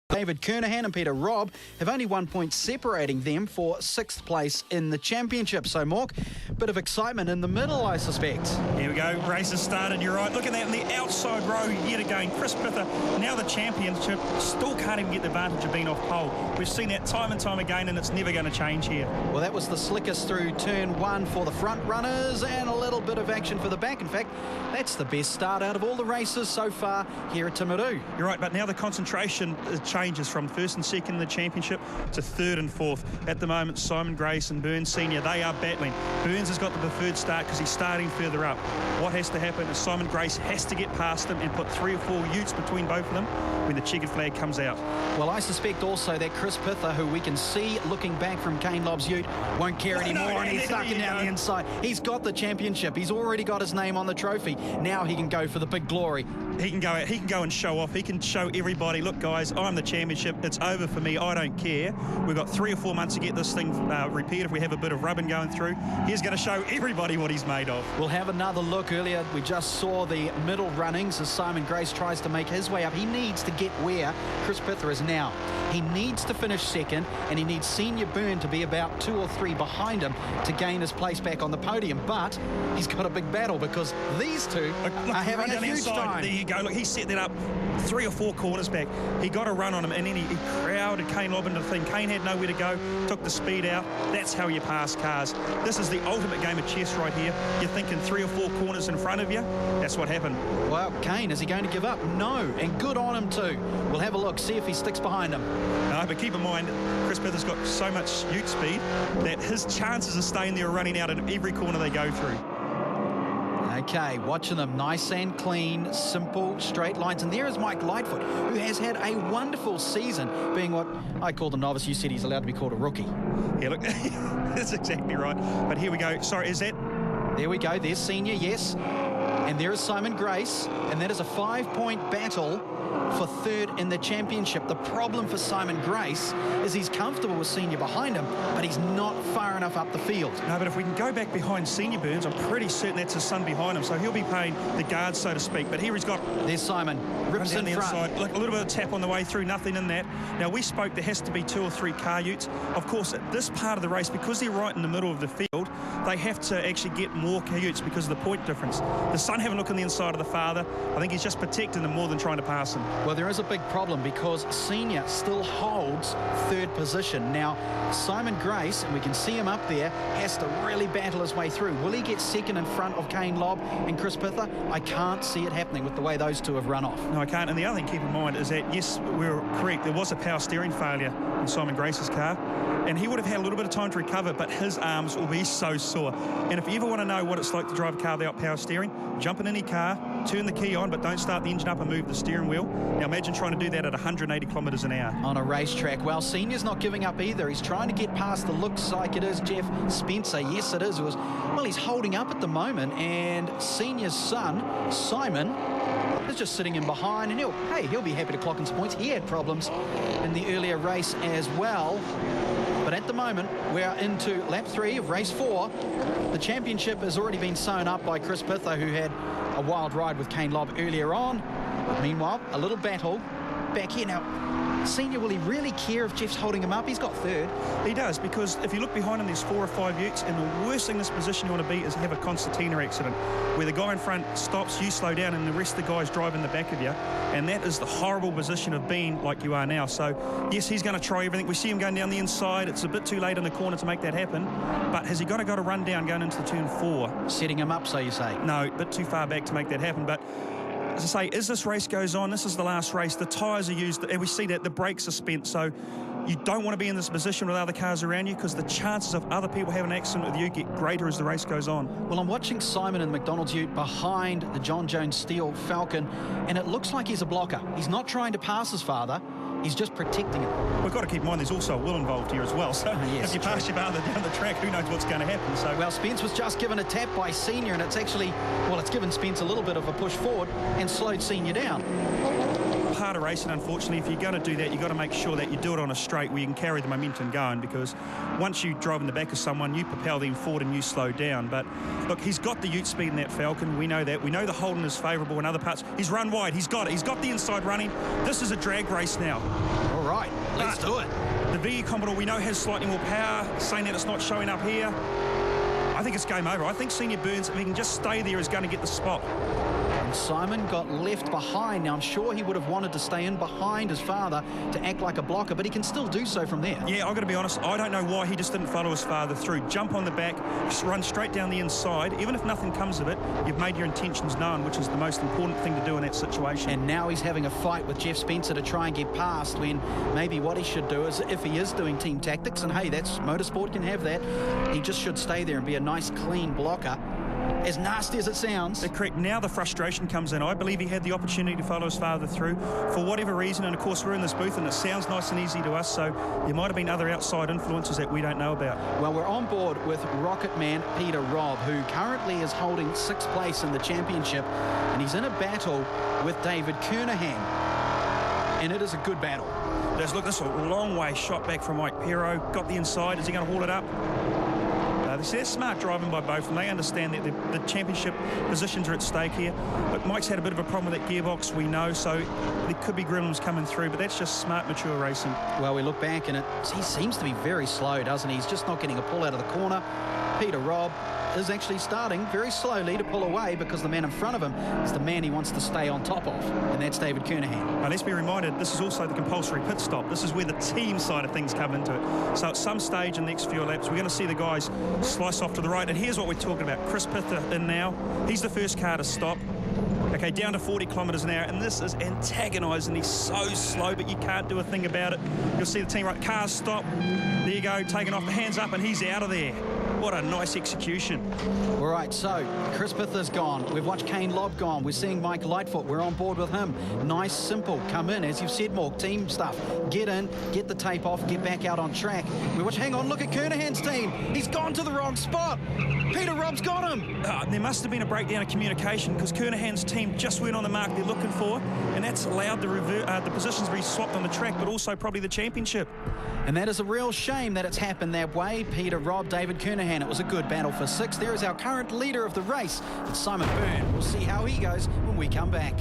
David Kernahan and Peter Robb have only 1 point separating them for 6th place in the championship. So, Mork, bit of excitement in the middle, I suspect. Here we go. Race has started. You're right. Look at that in the outside row yet again. Chris Pither, now the championship, still can't even get the advantage of being off pole. We've seen that time and time again, and it's never going to change here. Well, that was the slickest through turn 1 for the front runners and a little bit of action for the back. In fact, that's the best start out of all the races so far here at Timaru. You're right, but now the concentration changes from 1st and 2nd in the championship to 3rd and 4th. At the moment, Simon Grace and Burns Senior, they are battling. Burns has got the preferred start because he's starting further up. What has to happen is Simon Grace has to get past him and put 3 or 4 utes between both of them when the checkered flag comes out. Well, I suspect also that Chris Pither, who we can see looking back from Kane Lobb's ute, won't care anymore, and he's sucking down the inside. He's got the championship. He's already got his name on the trophy. Now he can go for the big glory. He can go and show off. He can show everybody, look, guys, I'm the championship. It's over for me. I don't care. We've got 3 or 4 months to get this thing repeated if we have a bit of rubbing going through. He's going to show everybody what he's made of. We'll have another look. Earlier, we just saw the middle runnings as Simon Grace tries to make his way up. He needs to get where Chris Pither is now. He needs to finish 2nd, and he needs Senior Byrne to be about 2 or 3 behind him to gain his place back on the podium. But he's got a big battle because these two are having a huge time. There you go. Look, he set that up 3 or 4 corners back. He got a run on him, and then he crowded Kane Lobb into the thing. Kane had nowhere to go, took the speed out. That's how you pass cars. This is the ultimate game of chess right here. You're thinking 3 or 4 corners in front of you. That's what happened. Well, Kane, is he going to give up? No, and good on him too. We'll have a look, see if he sticks behind him. No, but keep in mind, Chris Pither's got so much ute speed that his chances of staying there are running out in every corner they go through. Okay, watching them, nice and clean, simple, straight lines. And there is Mike Lightfoot, who has had a wonderful season, being what I call the novice. You said he's allowed to be called a rookie. Yeah, look, that's exactly right. But here we go. Sorry, is that? There we go. There's Senior, yes. And there is Simon Grace, and that is a 5-point battle for 3rd in the championship. The problem for Simon Grace is he's comfortable with Senior behind him, but he's not far enough up the field. No, but if we can go back behind Senior Burns, I'm pretty certain that's his son behind him, so he'll be paying the guard, so to speak. But here he's got... There's Simon. Rips in front. Inside. Look, a little bit of tap on the way through, nothing in that. Now, we spoke there has to be 2 or 3 car utes. Of course, at this part of the race, because they're right in the middle of the field, they have to actually get more car utes because of the point difference. The son having a look on the inside of the father. I think he's just protecting them more than trying to pass him. Well, there is a big problem because Senior still holds 3rd position. Now, Simon Grace, and we can see him up there, has to really battle his way through. Will he get 2nd in front of Kane Lobb and Chris Pither? I can't see it happening with the way those two have run off. No, I can't. And the other thing to keep in mind is that, yes, we're correct. There was a power steering failure in Simon Grace's car, and he would have had a little bit of time to recover, but his arms will be so sore. And if you ever want to know what it's like to drive a car without power steering, jump in any car, turn the key on, but don't start the engine up and move the steering wheel. Now imagine trying to do that at 180 kilometres an hour. On a racetrack. Well, Senior's not giving up either. He's trying to get past the looks like it is Jeff Spencer. Yes, it is. Well, he's holding up at the moment, and Senior's son, Simon, is just sitting in behind, and he'll be happy to clock in some points. He had problems in the earlier race as well. But at the moment, we're into lap 3 of race 4. The championship has already been sewn up by Chris Pither, who had a wild ride with Kane Lobb earlier on. But meanwhile, a little battle back here. Now, Senior, will he really care if Jeff's holding him up? He's got 3rd. He does, because if you look behind him, there's 4 or 5 utes, and the worst thing in this position you want to be is have a concertina accident, where the guy in front stops, you slow down, and the rest of the guys drive in the back of you. And that is the horrible position of being like you are now. So, yes, he's going to try everything. We see him going down the inside. It's a bit too late in the corner to make that happen. But has he got to run down going into turn 4? Setting him up, so you say? No, a bit too far back to make that happen. But as I say, as this race goes on, this is the last race. The tyres are used, and we see that the brakes are spent. So you don't want to be in this position with other cars around you, because the chances of other people having an accident with you get greater as the race goes on. Well, I'm watching Simon in McDonald's ute behind the John Jones Steel Falcon, and it looks like he's a blocker. He's not trying to pass his father. He's just protecting it. We've got to keep in mind there's also a will involved here as well. So yes, if you pass your father down the track, who knows what's going to happen. So well, Spence was just given a tap by Senior, and it's actually, well, it's given Spence a little bit of a push forward and slowed Senior down. Part of racing, unfortunately, if you're going to do that, you've got to make sure that you do it on a straight where you can carry the momentum going, because once you drive in the back of someone, you propel them forward and you slow down. But look, he's got the ute speed in that Falcon. We know that. We know the holding is favourable in other parts. He's run wide. He's got it. He's got the inside running. This is a drag race now. All Let's do it. The VE Commodore we know has slightly more power, saying that it's not showing up here. I think it's game over. I think Senior Burns, if he can just stay there, is going to get the spot. And Simon got left behind. Now, I'm sure he would have wanted to stay in behind his father to act like a blocker, but he can still do so from there. Yeah, I've got to be honest, I don't know why he just didn't follow his father through. Jump on the back, just run straight down the inside. Even if nothing comes of it, you've made your intentions known, which is the most important thing to do in that situation. And now he's having a fight with Jeff Spencer to try and get past, when maybe what he should do is, if he is doing team tactics, and hey, that's motorsport, can have that, he just should stay there and be a nice, clean blocker. As nasty as it sounds. Correct. Now the frustration comes in. I believe he had the opportunity to follow his father through for whatever reason, and of course we're in this booth and it sounds nice and easy to us, so there might have been other outside influences that we don't know about. Well, we're on board with Rocket Man Peter Robb, who currently is holding 6th place in the championship, and he's in a battle with David Kernahan, and it is a good battle. Look, this is a long way shot back from Mike Pero. Got the inside. Is he going to haul it up? There's smart driving by both, and they understand that the championship positions are at stake here. But Mike's had a bit of a problem with that gearbox, we know, so there could be gremlins coming through, but that's just smart, mature racing. Well, we look back, and he seems to be very slow, doesn't he? He's just not getting a pull out of the corner. Peter Robb is actually starting very slowly to pull away, because the man in front of him is the man he wants to stay on top of, and that's David Kernahan. Now, let's be reminded, this is also the compulsory pit stop. This is where the team side of things come into it. So at some stage in the next few laps, we're going to see the guys slice off to the right, and here's what we're talking about. Chris Pither in now. He's the first car to stop. Okay, down to 40 kilometres an hour, and this is antagonising. He's so slow, but you can't do a thing about it. You'll see the team right, cars stop. There you go, taking off the hands up, and he's out of there. What a nice execution. All right, so Chris Pither's gone. We've watched Kane Lobb gone. We're seeing Mike Lightfoot. We're on board with him. Nice, simple. Come in, as you've said, Morg. Team stuff. Get in, get the tape off, get back out on track. We watch. Hang on, look at Kernahan's team. He's gone to the wrong spot. Peter Robb's got him. There must have been a breakdown of communication, because Kernahan's team just weren't on the mark they're looking for, and that's allowed the positions to be swapped on the track, but also probably the championship. And that is a real shame that it's happened that way. Peter Robb, David Kernahan. It was a good battle for 6th. There is our current leader of the race. It's Simon Byrne. We'll see how he goes when we come back.